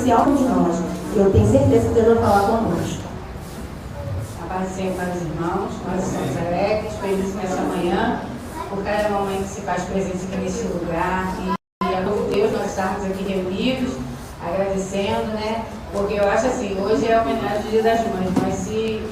especial de nós. Eu tenho certeza que Deus vai falar conosco. A paz do Senhor para os irmãos, nós estamos alegres, felizes nessa manhã, por cada momento que se faz presente aqui neste lugar. E a bom Deus, nós estamos aqui reunidos, agradecendo, né? Porque eu acho assim, hoje é a homenagem ao Dia das Mães, mas se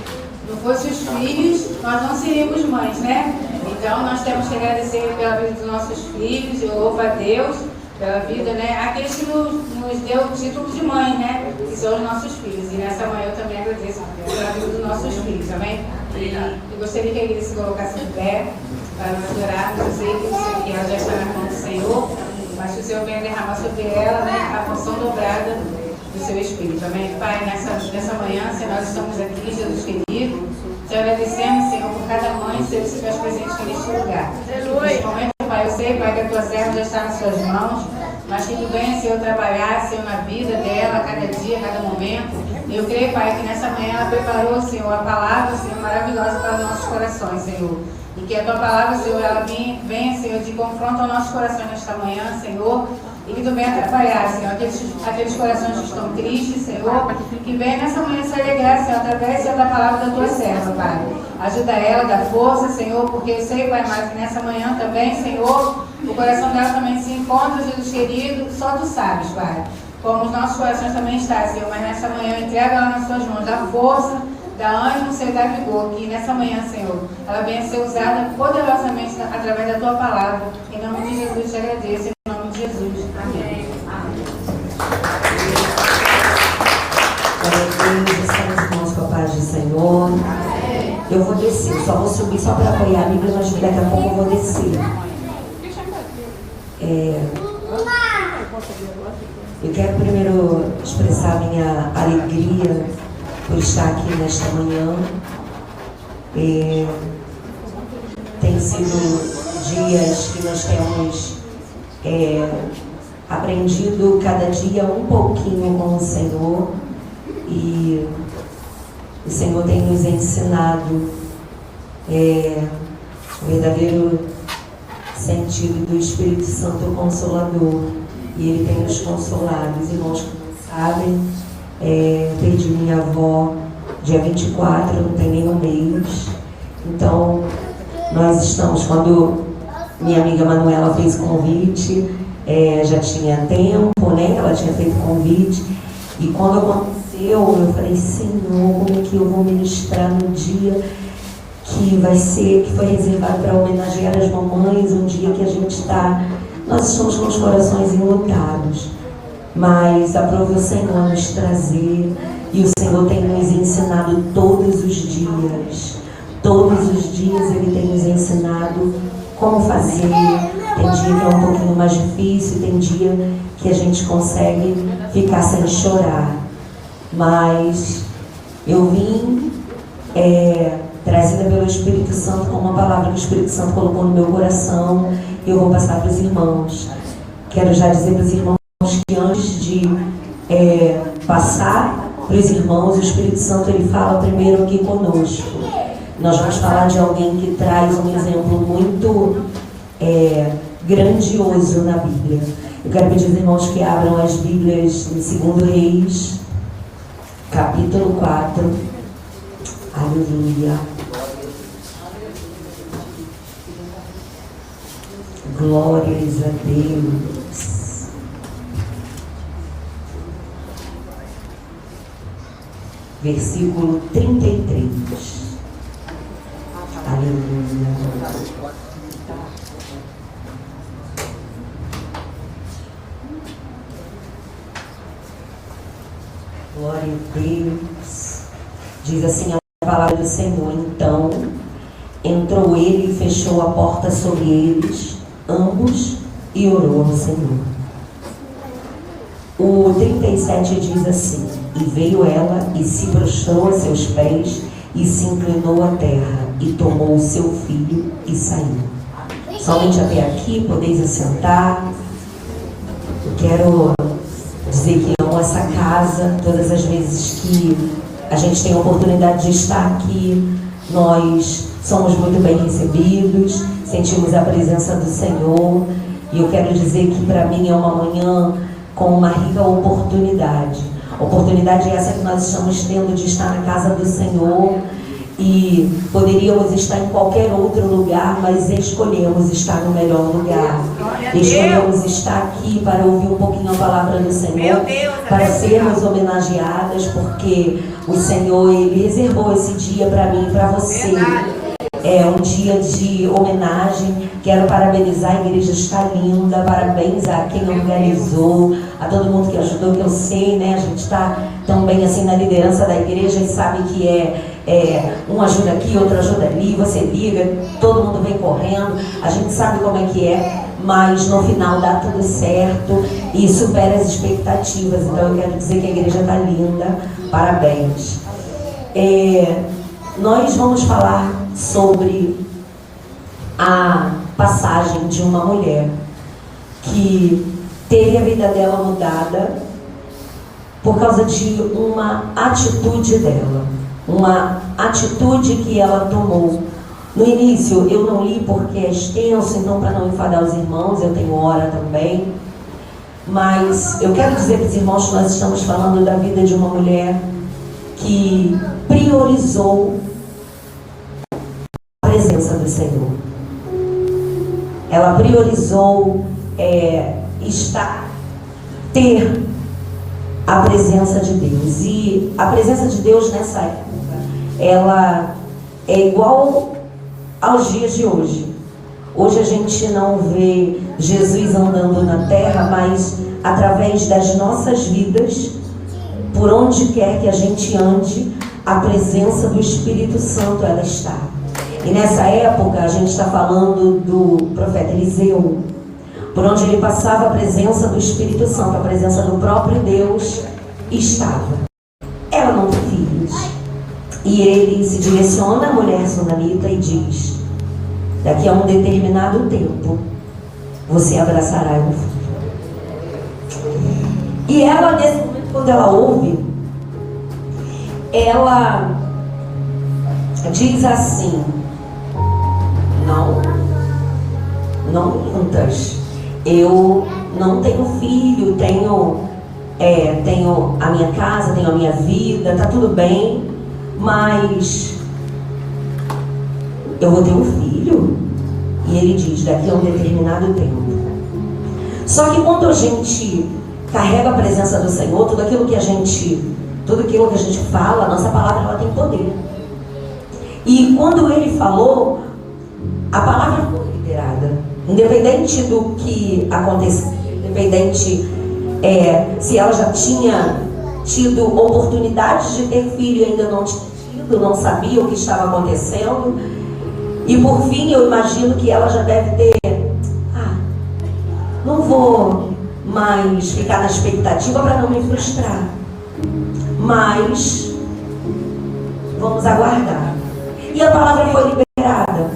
não fossem os filhos, nós não seríamos mães, né? Então nós temos que agradecer pela vida dos nossos filhos, eu louvo a Deus pela vida, né? Aqueles que nos deu o título de mãe, né? Que são os nossos filhos. E nessa manhã eu também agradeço pela vida dos nossos filhos, amém? E eu gostaria que a igreja se colocasse em pé para nós orarmos. Eu sei que ela já está na mão do Senhor, mas que o Senhor venha derramar sobre ela, né, a porção dobrada do seu Espírito, amém? Pai, nessa manhã, Senhor, nós estamos aqui, Jesus querido, te agradecemos, Senhor, por cada mãe, Senhor, que se faz presente aqui neste lugar. Neste momento, Pai, eu sei, Pai, que a tua serva já está nas suas mãos, mas que tu venha, Senhor, trabalhar, Senhor, na vida dela, a cada dia, a cada momento. Eu creio, Pai, que nessa manhã ela preparou, Senhor, a palavra, Senhor, maravilhosa para os nossos corações, Senhor. E que a tua palavra, Senhor, ela venha, Senhor, de confronto ao nosso coração nesta manhã, Senhor. E que tu venha trabalhar, Senhor, aqueles corações que estão tristes, Senhor. Que venha nessa manhã se alegrar, Senhor, através, Senhor, da palavra da tua serva, Pai. Ajuda ela, dá força, Senhor, porque eu sei, Pai, mas que nessa manhã também, Senhor, o coração dela também se encontra, Jesus querido, só tu sabes, Pai. Como os nossos corações também estão, Senhor, mas nessa manhã entrega ela nas tuas mãos, dá força, dá ânimo, Senhor, dá vigor, que nessa manhã, Senhor, ela venha ser usada poderosamente através da tua palavra. Em nome de Jesus, te agradeço, em nome de Jesus. Amém. Estamos irmãos com a paz do Senhor. Eu vou descer, só vou subir só para apoiar a Bíblia, mas daqui a pouco eu vou descer. Eu quero primeiro expressar minha alegria por estar aqui nesta manhã. Tem sido dias que nós temos aprendido cada dia um pouquinho com o Senhor, e o Senhor tem nos ensinado o verdadeiro sentido do Espírito Santo Consolador, e Ele tem nos consolado. Os irmãos que não sabem, perdi minha avó dia 24, não tem nem um mês. Então nós estamos, quando minha amiga Manuela fez convite, já tinha tempo, né? Ela tinha feito convite, e quando aconteceu, eu falei, Senhor, como é que eu vou ministrar no dia que foi reservado para homenagear as mamães, um dia que a gente nós estamos com os corações enlutados, mas aprove o Senhor nos trazer, e o Senhor tem nos ensinado todos os dias. Todos os dias Ele tem nos ensinado como fazer. Tem dia que é um pouquinho mais difícil, tem dia que a gente consegue ficar sem chorar. Mas eu vim trazida pelo Espírito Santo, com uma palavra que o Espírito Santo colocou no meu coração, e eu vou passar para os irmãos. Quero já dizer para os irmãos que antes de passar para os irmãos, o Espírito Santo ele fala primeiro aqui conosco. Nós vamos falar de alguém que traz um exemplo muito grandioso na Bíblia. Eu quero pedir aos irmãos que abram as Bíblias em 2 Reis, capítulo 4. Aleluia. Glórias a Deus. Versículo 33. Aleluia. Glória a Deus. Diz assim a palavra do Senhor. Então entrou ele e fechou a porta sobre eles, ambos, e orou ao Senhor. O 37 diz assim: e veio ela e se prostrou a seus pés e se inclinou à terra e tomou o seu filho e saiu. Somente até aqui, podeis assentar. Eu quero dizer que amo essa casa. Todas as vezes que a gente tem a oportunidade de estar aqui, nós somos muito bem recebidos, sentimos a presença do Senhor. E eu quero dizer que para mim é uma manhã com uma rica oportunidade. Oportunidade essa que nós estamos tendo de estar na casa do Senhor, e poderíamos estar em qualquer outro lugar, mas escolhemos estar no melhor lugar. Escolhemos estar aqui para ouvir um pouquinho a palavra do Senhor, para sermos homenageadas, porque o Senhor, Ele reservou esse dia para mim e para você. É um dia de homenagem. Quero parabenizar, a igreja está linda. Parabéns a quem organizou, a todo mundo que ajudou, que eu sei, né? A gente está também assim na liderança da igreja e sabe que um ajuda aqui, outro ajuda ali, você liga, todo mundo vem correndo, a gente sabe como é que é, mas no final dá tudo certo e supera as expectativas. Então eu quero dizer que a igreja está linda. Parabéns. Nós vamos falar sobre a passagem de uma mulher que teve a vida dela mudada por causa de uma atitude dela, uma atitude que ela tomou. No início eu não li porque é extenso, então para não enfadar os irmãos, eu tenho hora também, mas eu quero dizer para os irmãos que nós estamos falando da vida de uma mulher que priorizou a presença do Senhor. Ela priorizou ter a presença de Deus. E a presença de Deus nessa época, ela é igual aos dias de hoje. Hoje a gente não vê Jesus andando na terra, mas através das nossas vidas, por onde quer que a gente ande, a presença do Espírito Santo ela está. E nessa época a gente está falando do profeta Eliseu, por onde ele passava a presença do Espírito Santo, a presença do próprio Deus estava. Ela não tem filhos. E ele se direciona à mulher sunamita e diz: daqui a um determinado tempo, você abraçará um filho. E ela, nesse momento, quando ela ouve, ela diz assim: não mintas. Eu não tenho filho, tenho a minha casa, tenho a minha vida, tá tudo bem, mas eu vou ter um filho. E ele diz: daqui a um determinado tempo. Só que quando a gente carrega a presença do Senhor, tudo aquilo que a gente fala, a nossa palavra ela tem poder. E quando ele falou, a palavra foi liberada. Independente do que aconteceu, independente se ela já tinha tido oportunidades de ter filho e ainda não tinha tido, não sabia o que estava acontecendo. E por fim eu imagino que ela já deve ter, não vou mais ficar na expectativa para não me frustrar, mas vamos aguardar. E a palavra foi liberada.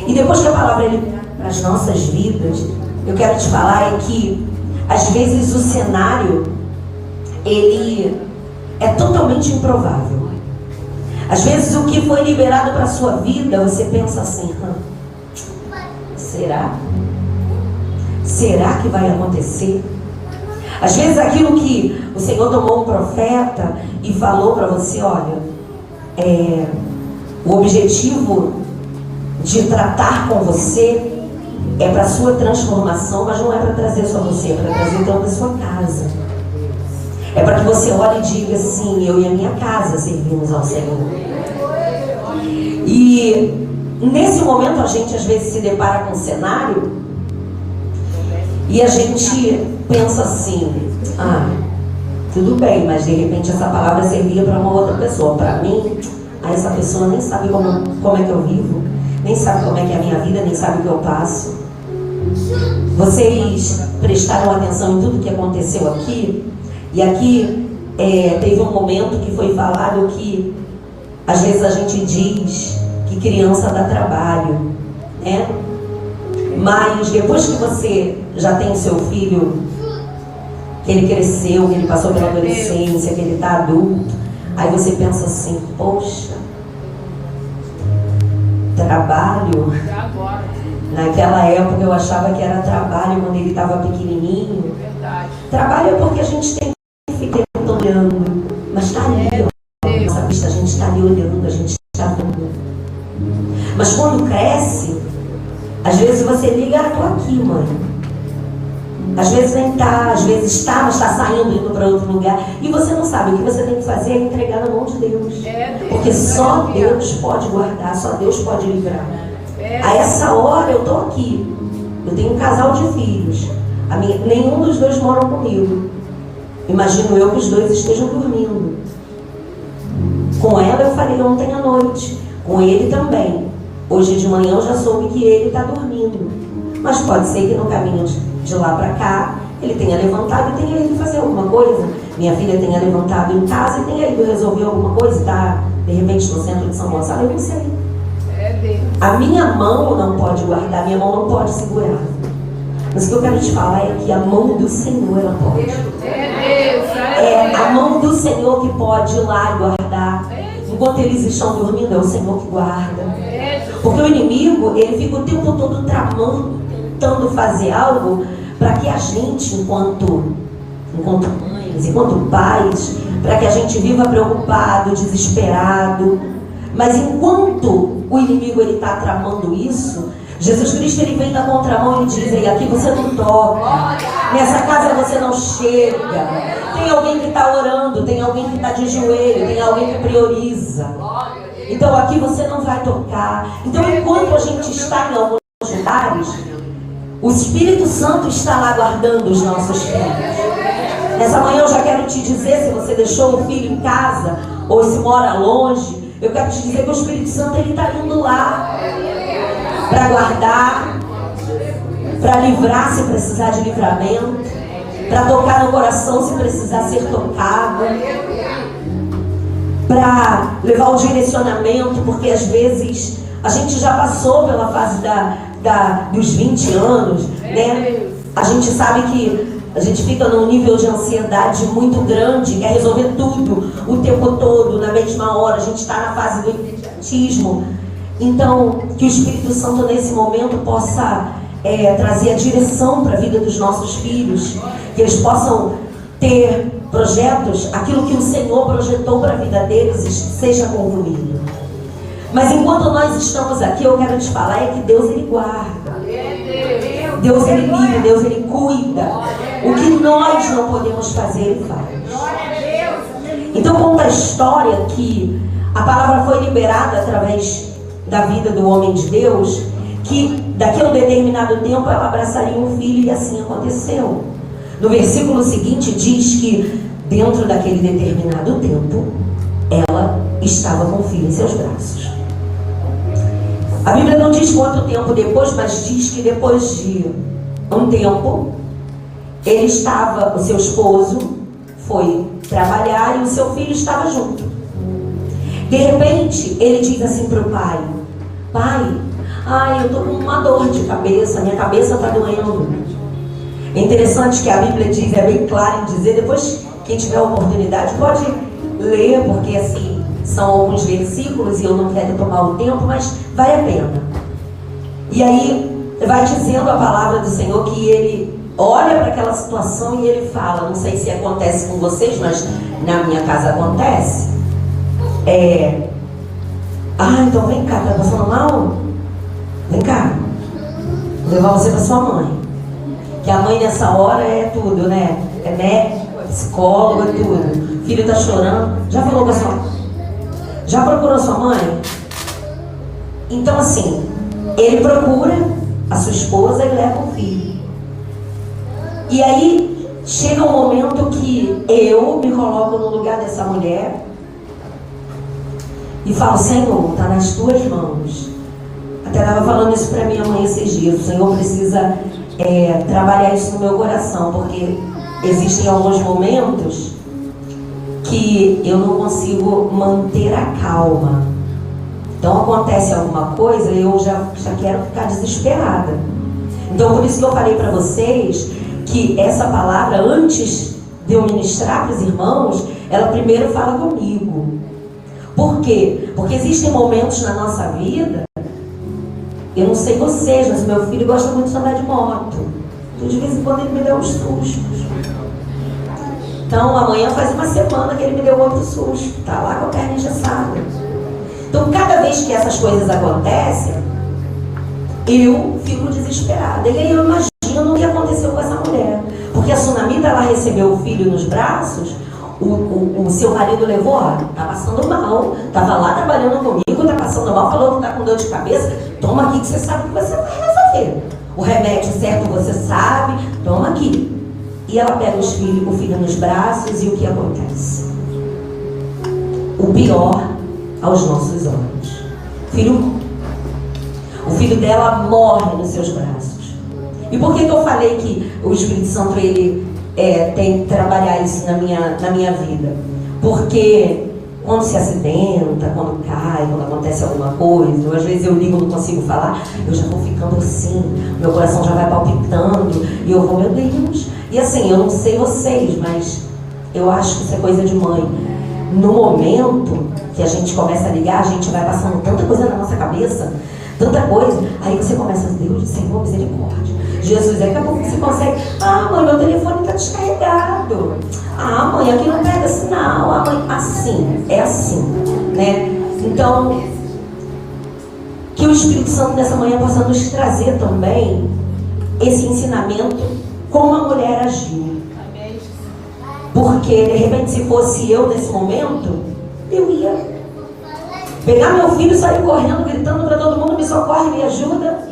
E depois que a palavra é liberada para as nossas vidas, eu quero te falar que às vezes o cenário ele é totalmente improvável. Às vezes o que foi liberado para a sua vida, você pensa assim: será? Será que vai acontecer? Às vezes aquilo que o Senhor tomou um profeta e falou para você: olha, o objetivo de tratar com você é para a sua transformação, mas não é para trazer só você, é para trazer toda a sua casa. É para que você olhe e diga assim: eu e a minha casa servimos ao Senhor. E nesse momento a gente às vezes se depara com um cenário e a gente pensa assim: tudo bem, mas de repente essa palavra servia para uma outra pessoa. Para mim, essa pessoa nem sabe como é que eu vivo, nem sabe como é que é a minha vida, nem sabe o que eu passo. Vocês prestaram atenção em tudo que aconteceu aqui? E aqui teve um momento que foi falado que às vezes a gente diz que criança dá trabalho, né? Mas depois que você já tem seu filho, que ele cresceu, que ele passou pela adolescência, que ele está adulto, aí você pensa assim: poxa, trabalho? Naquela época eu achava que era trabalho quando ele estava pequenininho. Trabalho é porque a gente tem que ficar olhando, mas está ali, ó, nossa vista, a gente está ali olhando, a gente está vendo. Mas quando cresce, às vezes você liga, estou aqui, mãe. Às vezes nem está, às vezes está, mas está saindo, indo para outro lugar. E você não sabe, o que você tem que fazer é entregar na mão de Deus. Porque só Deus pode guardar, só Deus pode livrar. A essa hora eu estou aqui. Eu tenho um casal de filhos. Nenhum dos dois moram comigo. Imagino eu que os dois estejam dormindo. Com ela eu falei ontem à noite. Com ele também. Hoje de manhã eu já soube que ele está dormindo. Mas pode ser que no caminho de lá para cá ele tenha levantado e tenha ido fazer alguma coisa. Minha filha tenha levantado em casa e tenha ido resolver alguma coisa. Está de repente no centro de São Gonçalo, eu não sei. A minha mão não pode guardar, a minha mão não pode segurar. Mas o que eu quero te falar é que a mão do Senhor, ela pode. É a mão do Senhor que pode ir lá e guardar. Enquanto eles estão dormindo, é o Senhor que guarda. Porque o inimigo, ele fica o tempo todo tramando, tentando fazer algo para que a gente, enquanto mães, enquanto pais, para que a gente viva preocupado, desesperado. Mas enquanto o inimigo está tramando isso, Jesus Cristo ele vem na contramão e diz: "Ei, aqui você não toca, nessa casa você não chega. Tem alguém que está orando, tem alguém que está de joelho, tem alguém que prioriza. Então aqui você não vai tocar." Então enquanto a gente está em alguns lugares, o Espírito Santo está lá guardando os nossos filhos. Nessa manhã eu já quero te dizer, se você deixou o filho em casa ou se mora longe, eu quero te dizer que o Espírito Santo ele está indo lá para guardar, para livrar se precisar de livramento, para tocar no coração se precisar ser tocado, para levar o direcionamento, porque às vezes a gente já passou pela fase dos 20 anos, né? A gente sabe que a gente fica num nível de ansiedade muito grande, quer resolver tudo o tempo todo, na mesma hora. A gente está na fase do imediatismo. Então, que o Espírito Santo nesse momento possa trazer a direção para a vida dos nossos filhos, que eles possam ter projetos, aquilo que o Senhor projetou para a vida deles seja concluído. Mas enquanto nós estamos aqui, eu quero te falar que Deus ele guarda, Deus ele livra, Deus ele cuida. O que nós não podemos fazer, ele faz. Então conta a história que a palavra foi liberada através da vida do homem de Deus, que daqui a um determinado tempo ela abraçaria um filho, e assim aconteceu. No versículo seguinte diz que dentro daquele determinado tempo ela estava com o filho em seus braços. A Bíblia não diz quanto tempo depois, mas diz que depois de um tempo o seu esposo foi trabalhar e o seu filho estava junto. De repente ele diz assim para o pai: "Pai, eu estou com uma dor de cabeça, minha cabeça está doendo." É interessante que a Bíblia diz, é bem clara em dizer, depois quem tiver a oportunidade pode ler, porque assim, são alguns versículos e eu não quero tomar o tempo, mas vale a pena. E aí vai dizendo a palavra do Senhor que ele olha para aquela situação e ele fala, não sei se acontece com vocês, mas na minha casa acontece. Então vem cá, tá passando mal? Vem cá, vou levar você para sua mãe. Que a mãe nessa hora é tudo, né? É médico, é psicólogo, é tudo. O filho tá chorando. Já falou com a sua mãe? Já procurou sua mãe? Então assim, ele procura a sua esposa e leva o filho. E aí chega um momento que eu me coloco no lugar dessa mulher e falo: Senhor, está nas tuas mãos. Até estava falando isso para minha mãe esses dias. O Senhor precisa trabalhar isso no meu coração, porque existem alguns momentos que eu não consigo manter a calma. Então acontece alguma coisa e eu já quero ficar desesperada. Então por isso que eu falei para vocês que essa palavra, antes de eu ministrar para os irmãos, ela primeiro fala comigo. Por quê? Porque existem momentos na nossa vida, eu não sei vocês, mas meu filho gosta muito de andar de moto. Então de vez em quando ele me dá uns sustos. Então amanhã faz uma semana que ele me deu outro susto. Tá lá com a perna engessada. Então cada vez que essas coisas acontecem, eu fico desesperada. E aí eu imagino o que aconteceu com essa mulher. Porque a Sunamita, ela recebeu o filho nos braços, o seu marido levou, ó, tá passando mal, tava lá trabalhando comigo, tá passando mal, falou que tá com dor de cabeça, toma aqui que você sabe que você vai resolver. O remédio certo você sabe, toma aqui. E ela pega o filho nos braços e o que acontece? O pior aos nossos olhos. O filho dela morre nos seus braços. E por que eu falei que o Espírito Santo ele tem que trabalhar isso na minha vida? Porque quando se acidenta, quando cai, quando acontece alguma coisa, ou às vezes eu ligo, não consigo falar, eu já vou ficando assim, meu coração já vai palpitando, e eu vou, meu Deus. E assim, eu não sei vocês, mas eu acho que isso é coisa de mãe. No momento que a gente começa a ligar, a gente vai passando tanta coisa na nossa cabeça, tanta coisa, aí você começa a dizer, Deus, Senhor, misericórdia. Jesus, daqui a pouco você consegue, ah, mãe, meu telefone está descarregado. Ah, mãe, aqui não pega sinal. Ah, mãe, assim, é assim, né? Então, que o Espírito Santo nessa manhã possa nos trazer também esse ensinamento, como a mulher agiu. Porque, de repente, se fosse eu nesse momento, eu ia pegar meu filho e sair correndo, gritando para todo mundo, me socorre, me ajuda.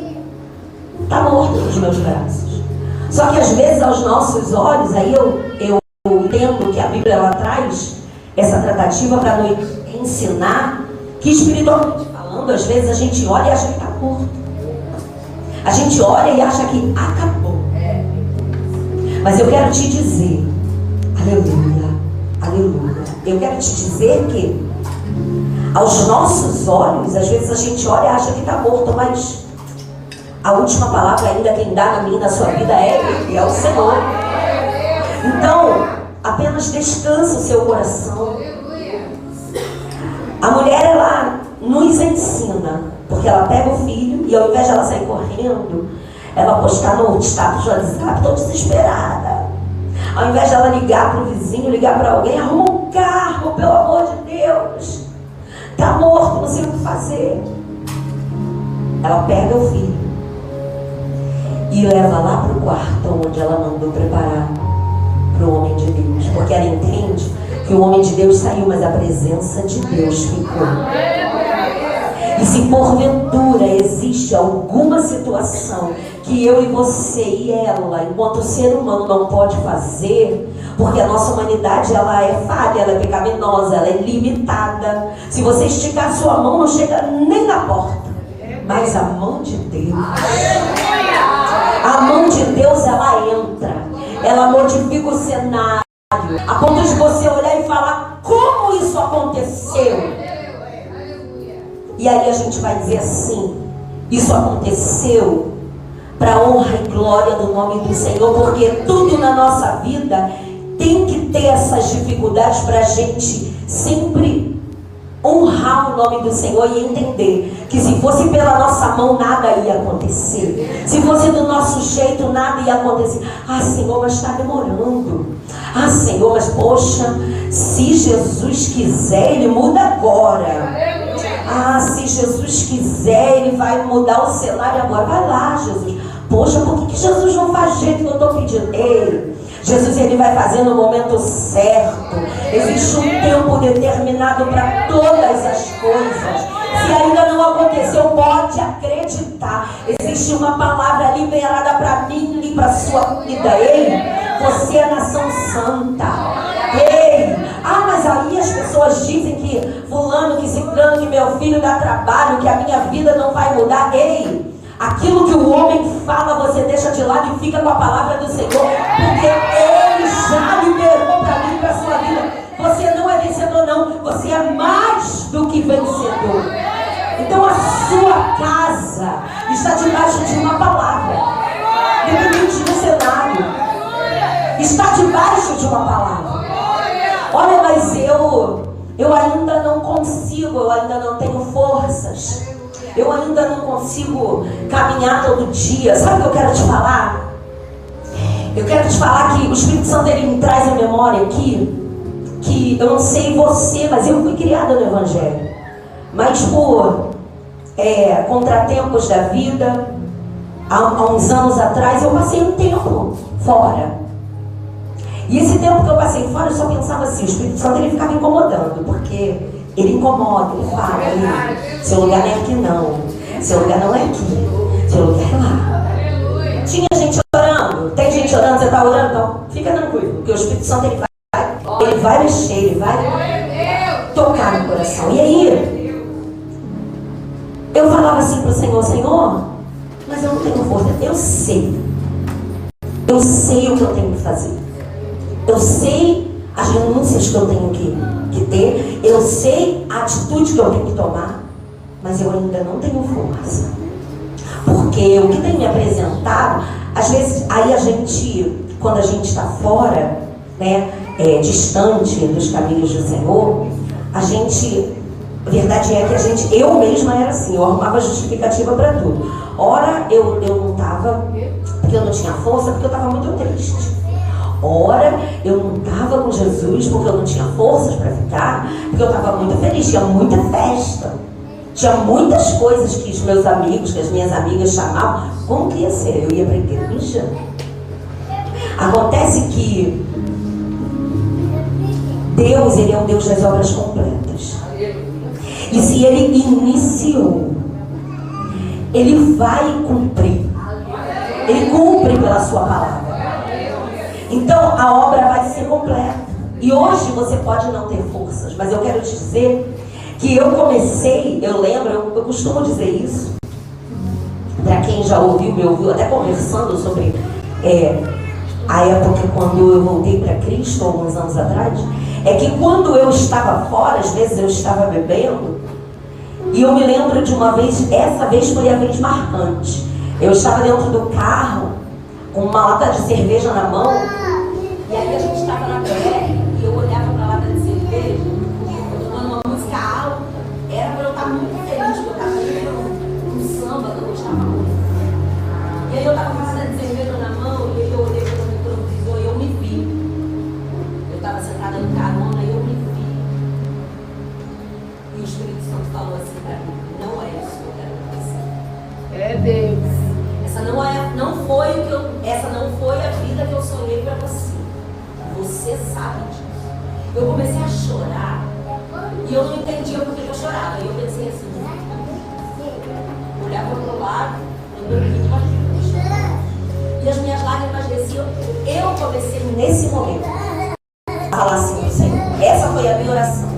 Está morto nos meus braços. Só que às vezes aos nossos olhos, aí eu entendo que a Bíblia ela traz essa tratativa para nos ensinar que espiritualmente falando, às vezes a gente olha e acha que está morto. A gente olha e acha que acabou. Mas eu quero te dizer, aleluia, aleluia, eu quero te dizer que aos nossos olhos, às vezes a gente olha e acha que está morto, mas a última palavra ainda quem dá na minha e na sua vida é Ele, é o Senhor. Então, apenas descansa o seu coração. A mulher, ela nos ensina, porque ela pega o filho e ao invés de ela sair correndo, ela postar no status do WhatsApp, estou desesperada. Ao invés de ela ligar para o vizinho, ligar para alguém, arruma um carro, pelo amor de Deus. Está morto, não sei o que fazer. Ela pega o filho e leva lá para o quarto onde ela mandou preparar para o homem de Deus. Porque ela entende que o homem de Deus saiu, mas a presença de Deus ficou. E se porventura existe alguma situação que eu e você e ela, enquanto ser humano, não pode fazer, porque a nossa humanidade ela é falha, ela é pecaminosa, ela é limitada. Se você esticar a sua mão, não chega nem na porta. Mas a mão de Deus, a mão de Deus, ela entra, ela modifica o cenário, a ponto de você olhar e falar, como isso aconteceu? E aí a gente vai dizer assim, isso aconteceu para a honra e glória do nome do Senhor, porque tudo na nossa vida tem que ter essas dificuldades para a gente sempre honrar o nome do Senhor e entender que se fosse pela nossa mão nada ia acontecer, se fosse do nosso jeito nada ia acontecer. Ah, Senhor, mas está demorando. Ah, Senhor, mas poxa, se Jesus quiser, Ele muda agora. Ah, se Jesus quiser, Ele vai mudar o cenário agora. Vai lá, Jesus. Poxa, por que Jesus não faz do jeito que eu estou pedindo? Ei, Jesus, Ele vai fazer no momento certo. Existe um tempo determinado para todas as coisas. Se ainda não aconteceu, pode acreditar. Existe uma palavra liberada para mim e para a sua vida. Ei, você é nação santa. Ei, ah, mas aí as pessoas dizem que fulano, que ciclano, que meu filho dá trabalho, que a minha vida não vai mudar. Ei, aquilo que o homem fala, você deixa de lado e fica com a palavra do Senhor, porque Ele já liberou para mim e para a sua vida. Você não é vencedor não, você é mais do que vencedor. Então a sua casa está debaixo de uma palavra, independente do cenário, está debaixo de uma palavra. Olha, mas eu ainda não consigo, eu ainda não tenho forças, eu ainda não consigo caminhar todo dia. Sabe o que eu quero te falar? Eu quero te falar que o Espírito Santo, ele me traz a memória aqui, que eu não sei você, mas eu fui criada no Evangelho. Mas por contratempos da vida, há uns anos atrás, eu passei um tempo fora. E esse tempo que eu passei fora, eu só pensava assim, o Espírito Santo, ele ficava incomodando, porque ele incomoda, ele fala, seu lugar não é aqui não, seu lugar não é aqui, seu lugar é lá. Tinha gente orando, tem gente orando, você está orando, então fica tranquilo, porque o Espírito Santo, ele vai mexer, ele vai tocar no coração. E aí, eu falava assim para o Senhor, Senhor, mas eu não tenho força, eu sei o que eu tenho que fazer, eu sei as renúncias que eu tenho que ter, eu sei a atitude que eu tenho que tomar, mas eu ainda não tenho força, porque o que tem me apresentado, às vezes, aí a gente, quando a gente está fora, né, distante dos caminhos do Senhor, a verdade é que eu mesma era assim, eu arrumava justificativa para tudo. Ora, eu não estava, porque eu não tinha força, porque eu estava muito triste. Ora, eu não estava com Jesus, porque eu não tinha forças para ficar, porque eu estava muito feliz, tinha muita festa. Tinha muitas coisas que os meus amigos, que as minhas amigas chamavam. Como que ia ser? Eu ia para a igreja. Acontece que Deus, ele é um Deus das obras completas. E se ele iniciou, ele vai cumprir. Ele cumpre pela sua palavra. Então a obra vai ser completa. E hoje você pode não ter forças, mas eu quero te dizer que eu comecei, eu lembro, eu costumo dizer isso, para quem já ouviu, me ouviu até conversando sobre a época quando eu voltei para Cristo, alguns anos atrás, é que quando eu estava fora, às vezes eu estava bebendo, e eu me lembro de uma vez, essa vez foi a vez marcante. Eu estava dentro do carro, com uma lata de cerveja na mão, e aí a gente estava na BR, e eu olhava para a lata de cerveja, eu tomando uma música alta, era para eu estar muito feliz, porque eu estava vendo um samba que eu gostava muito. E aí eu estava com a lata de cerveja na mão, e aí eu olhei para o retrovisor e eu me vi. Eu estava sentada no carona e eu me vi. E o Espírito Santo falou assim para mim, não é isso que eu quero que você. É Deus. Essa não foi a vida que eu sonhei para você. Você sabe disso. Eu comecei a chorar e eu não entendia por que eu chorava. E eu pensei assim, olhava para o lado, eu dormia mais e as minhas lágrimas desciam. Eu comecei nesse momento a falar assim, Senhor, essa foi a minha oração.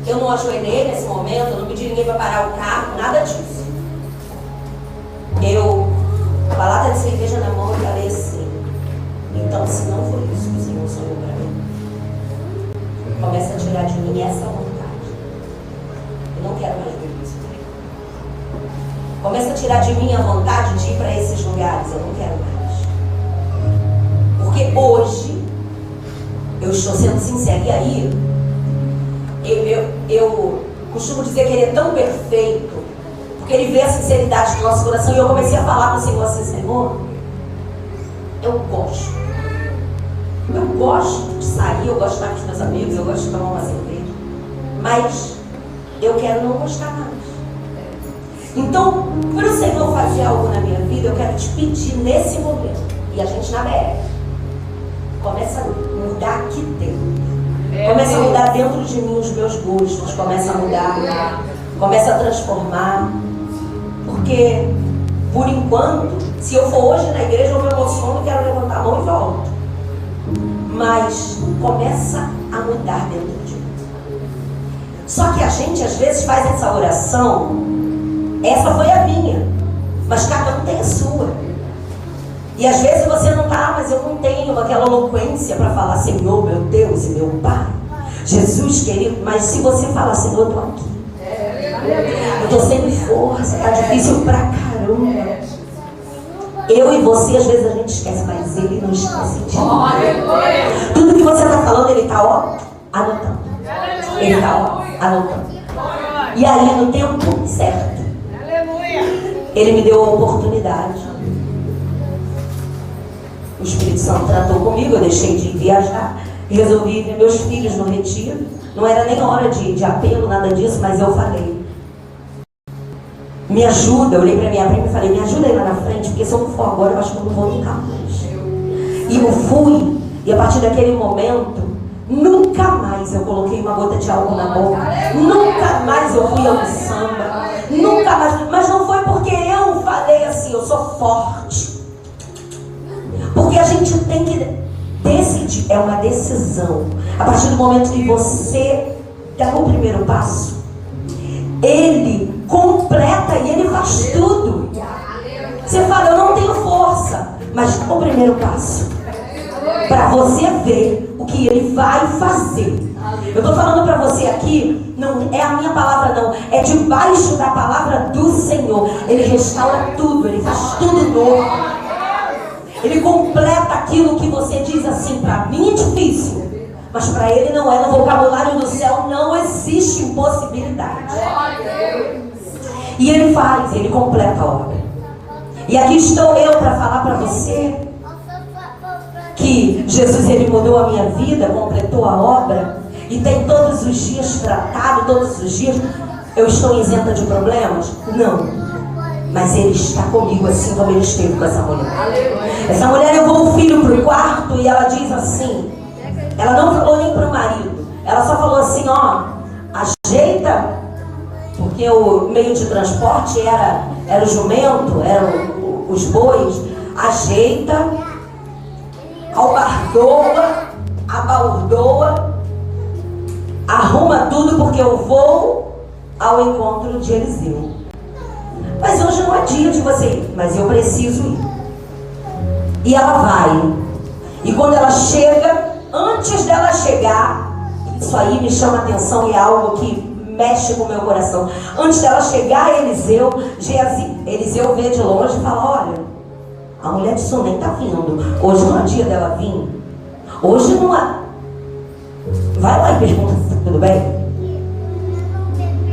Eu não ajoelhei nesse momento, eu não pedi ninguém para parar o carro, nada disso. Eu, com a lata de cerveja na mão, eu falei assim, então se não foi isso que o Senhor sonhou para mim, começa a tirar de mim essa vontade. Eu não quero mais ver isso. Começa a tirar de mim a vontade de ir para esses lugares, eu não quero mais. Porque hoje, eu estou sendo sincera, e aí, eu costumo dizer que ele é tão perfeito, porque ele vê a sinceridade do nosso coração, e eu comecei a falar com o Senhor assim, Senhor, eu gosto de sair, eu gosto de estar com os meus amigos, eu gosto de tomar uma cerveja, mas eu quero não gostar mais. Então, para o Senhor fazer algo na minha vida, eu quero te pedir nesse momento, e a gente na BR, começa a mudar aqui dentro. Começa a mudar dentro de mim os meus gostos, começa a mudar, começa a transformar. Porque, por enquanto, se eu for hoje na igreja, eu me emociono, quero levantar a mão e volto. Mas começa a mudar dentro de mim. Só que a gente, às vezes, faz essa oração, essa foi a minha, mas cada um tem a sua. E às vezes você não está, mas eu não tenho aquela eloquência para falar, Senhor, meu Deus e meu Pai, Jesus querido, mas se você falar, Senhor, eu estou aqui. Eu estou sem força, está difícil pra caramba. Eu e você, às vezes a gente esquece, mas ele não esquece de nada. Tudo que você está falando, ele está, anotando. Ele está, anotando. E aí, no tempo certo, ele me deu a oportunidade o Espírito Santo tratou comigo, eu deixei de viajar, resolvi ver meus filhos no retiro. Não era nem hora de apelo, nada disso, mas eu falei: me ajuda. Eu olhei para minha prima e falei: me ajuda aí lá na frente, porque se eu não for agora, eu acho que eu não vou nunca mais. E eu fui, e a partir daquele momento, nunca mais eu coloquei uma gota de álcool na boca, nunca mais eu fui ao samba, nunca mais. Mas não foi porque eu falei assim, eu sou forte. Porque a gente tem que decidir, é uma decisão. A partir do momento que você dá o primeiro passo, Ele completa e Ele faz tudo. Você fala: eu não tenho força, mas o primeiro passo, para você ver o que Ele vai fazer. Eu estou falando para você aqui, não é a minha palavra não, é debaixo da palavra do Senhor. Ele restaura tudo, Ele faz tudo novo. Ele completa aquilo que você diz assim: para mim é difícil, mas para Ele não é. No vocabulário do céu não existe impossibilidade. E Ele faz, Ele completa a obra. E aqui estou eu para falar para você que Jesus, Ele mudou a minha vida, completou a obra, e tem todos os dias tratado, todos os dias. Eu estou isenta de problemas? Não. Mas Ele está comigo assim como Ele esteve com essa mulher. Essa mulher levou o filho para o quarto e ela diz assim, ela não falou nem para o marido, ela só falou assim: ó, ajeita, porque o meio de transporte era o jumento, eram os bois, ajeita, albardoa, abaldoa, arruma tudo, porque eu vou ao encontro de Eliseu. Mas hoje não é dia de você ir, mas eu preciso ir. E ela vai. E quando ela chega, antes dela chegar, isso aí me chama a atenção e é algo que mexe com o meu coração. Antes dela chegar, Eliseu vê de longe e fala: olha, a mulher de Sunem está vindo. Hoje não é dia dela vir. Hoje não é. Vai lá e pergunta se está tudo bem.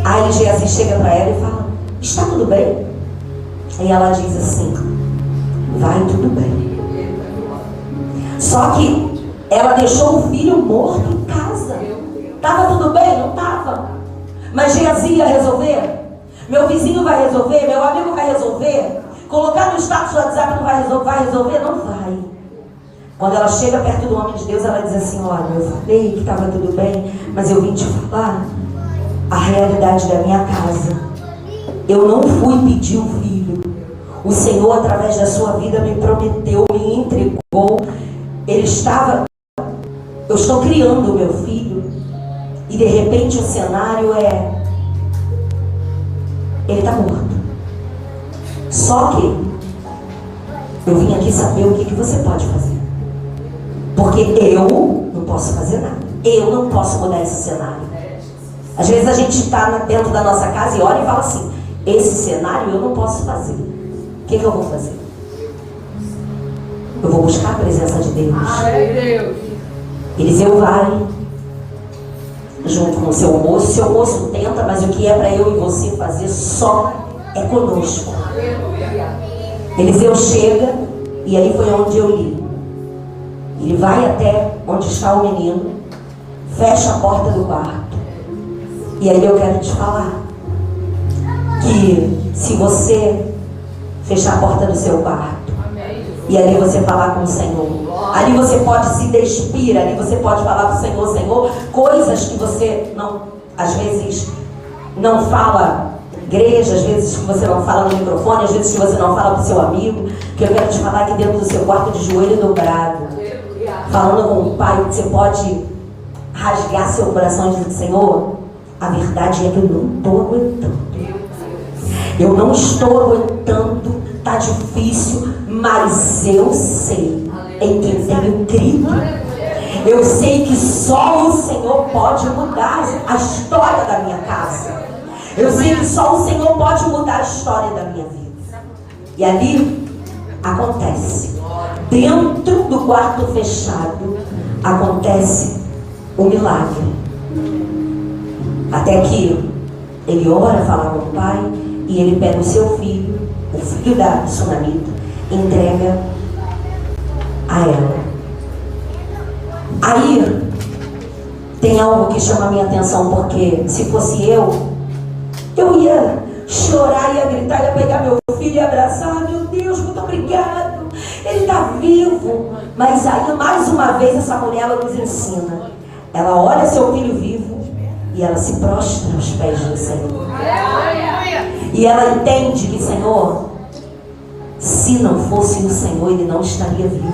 Aí Geazi chega para ela e fala: está tudo bem? E ela diz assim: vai tudo bem. Só que ela deixou o filho morto em casa. Estava tudo bem? Não estava. Mas Geazi ia resolver? Meu vizinho vai resolver? Meu amigo vai resolver? Colocar no status do WhatsApp não vai resolver? Não vai. Quando ela chega perto do homem de Deus, ela diz assim: olha, eu falei que estava tudo bem, mas eu vim te falar a realidade da minha casa. Eu não fui pedir o filho. O Senhor, através da sua vida, me prometeu, me entregou. Eu estou criando o meu filho. E de repente o cenário ele está morto. Só que eu vim aqui saber o que você pode fazer. Porque eu não posso fazer nada. Eu não posso mudar esse cenário. Às vezes a gente está dentro da nossa casa e olha e fala assim: esse cenário eu não posso fazer. O que eu vou fazer? Eu vou buscar a presença de Deus. Eliseu vai junto com o seu moço. Seu moço tenta, mas o que é para eu e você fazer só é conosco. Eliseu chega, e aí foi onde eu li. Ele vai até onde está o menino, fecha a porta do quarto. E aí eu quero te falar que se você fechar a porta do seu quarto e ali você falar com o Senhor, ali você pode se despir, ali você pode falar com o Senhor: Senhor, coisas que você não, às vezes não fala igreja, às vezes que você não fala no microfone, às vezes que você não fala para o seu amigo, que eu quero te falar aqui dentro do seu quarto, de joelho dobrado, falando com o Pai, que você pode rasgar seu coração e dizer: Senhor, a verdade é que eu não estou aguentando. Eu não estou aguentando, está difícil, mas eu sei em quem tenho crido. Eu sei que só o Senhor pode mudar a história da minha casa. Eu sei que só o Senhor pode mudar a história da minha vida. E ali acontece. Dentro do quarto fechado acontece o milagre. Até que ele ora, fala com o pai, e ele pega o seu filho, o filho da sunamita, entrega a ela. Aí tem algo que chama a minha atenção, porque se fosse eu ia chorar, ia gritar, ia pegar meu filho e abraçar. Meu Deus, muito obrigado, ele está vivo. Mas aí, mais uma vez, essa mulher, ela nos ensina. Ela olha seu filho vivo e ela se prostra aos pés do Senhor. E ela entende que, Senhor, se não fosse o Senhor, ele não estaria vivo.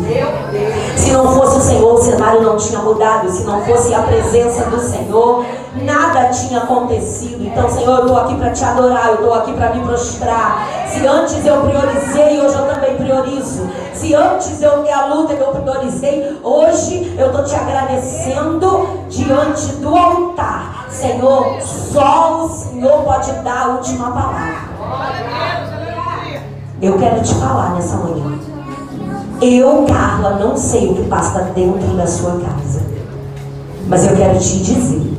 Se não fosse o Senhor, o cenário não tinha mudado. Se não fosse a presença do Senhor, nada tinha acontecido. Então, Senhor, eu estou aqui para te adorar, eu estou aqui para me prostrar. Se antes eu priorizei, hoje eu também priorizo. Se antes eu a luta que eu priorizei, hoje eu estou te agradecendo diante do altar. Senhor, só o Senhor pode dar a última palavra. Eu quero te falar nessa manhã. Eu, Carla, não sei o que passa dentro da sua casa, mas eu quero te dizer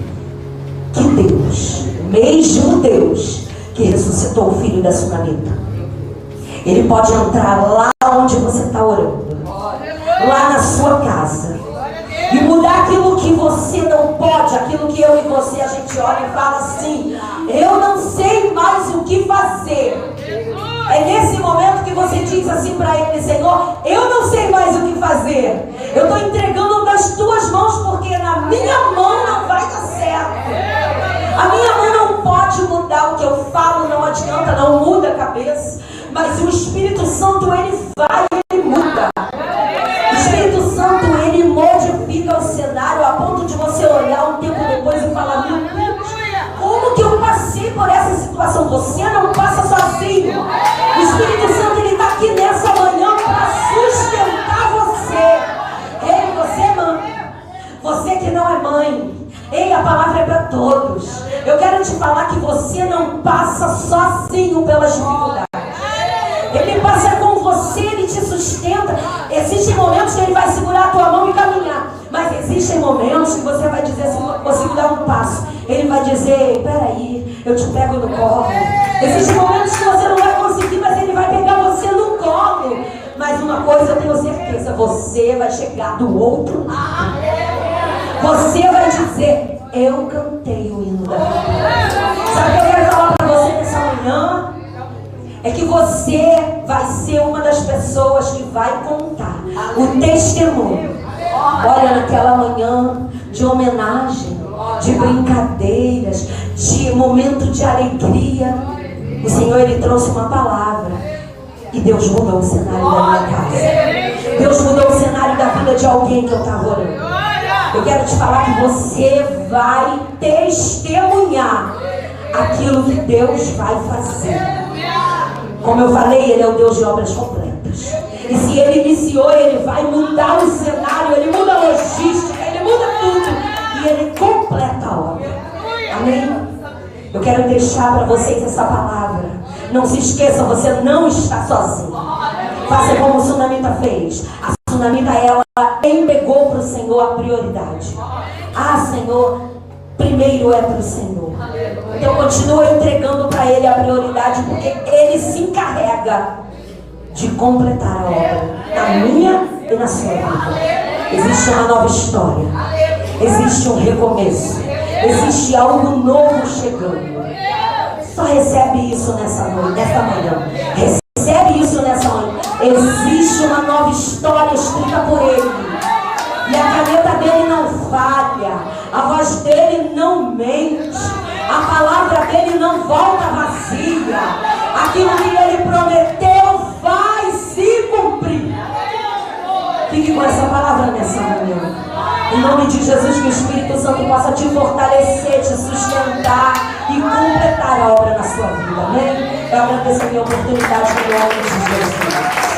que Deus, mesmo Deus que ressuscitou o filho da Sunamita, ele pode entrar lá onde você está orando, lá na sua casa, e mudar aquilo que você não pode, aquilo que eu e você, a gente olha e fala assim: eu não sei mais o que fazer. É nesse momento que você diz assim para ele: Senhor, eu não sei mais o que fazer. Eu estou entregando nas tuas mãos, porque na minha mão não vai dar certo. A minha mão não pode mudar o que eu falo, não adianta, não muda a cabeça. Mas o Espírito Santo, ele vai e ele muda. O Espírito Santo, ele modifica o cenário a ponto de você olhar um tempo depois e falar: meu Deus, como que eu passei por essa situação? Você não passa sozinho. O Espírito Santo, ele está aqui nessa manhã para sustentar você. Ei, você, mãe, você que não é mãe, ei, a palavra é para todos. Eu quero te falar que você não passa sozinho pelas dificuldades. Ele passa com você, ele te sustenta. Existem momentos que ele vai segurar a tua mão e caminhar, mas existem momentos que você vai dizer assim: não consigo dar um passo. Ele vai dizer: peraí, eu te pego no colo. Existem momentos que você não vai conseguir, mas ele vai pegar você no colo. Mas uma coisa eu tenho certeza: você vai chegar do outro lado. Você vai dizer: eu cantei o hino da vida. Sabe o que eu quero falar para você nessa manhã? É que você vai ser uma das pessoas que vai contar o testemunho. Olha, naquela manhã de homenagem, de brincadeiras, de momento de alegria, o Senhor, ele trouxe uma palavra e Deus mudou o cenário da minha casa. Deus mudou o cenário da vida de alguém que eu estava orando. Eu quero te falar que você vai testemunhar aquilo que Deus vai fazer. Como eu falei, ele é o Deus de obras completas. E se ele iniciou, ele vai mudar o cenário, ele muda a logística, ele muda tudo. E ele completa a obra. Amém? Eu quero deixar para vocês essa palavra. Não se esqueçam, você não está sozinho. Faça como o Sunamita fez. A Sunamita, ela entregou para o Senhor a prioridade. Ah, Senhor, primeiro é para o Senhor. Então continua entregando para Ele a prioridade, porque Ele se encarrega de completar a obra na minha e na sua vida. Existe uma nova história, existe um recomeço, existe algo novo chegando. Só recebe isso nessa noite, nessa manhã. Recebe isso nessa manhã. Existe uma nova história escrita por Ele. E a caneta dele não falha, a voz dele não mente, a palavra dele não volta vazia. Aquilo que ele prometeu vai se cumprir. Fique com essa palavra nessa manhã. Em nome de Jesus, que o Espírito Santo possa te fortalecer, te sustentar e completar a obra na sua vida. Amém? Eu agradeço a minha oportunidade em nome de Jesus.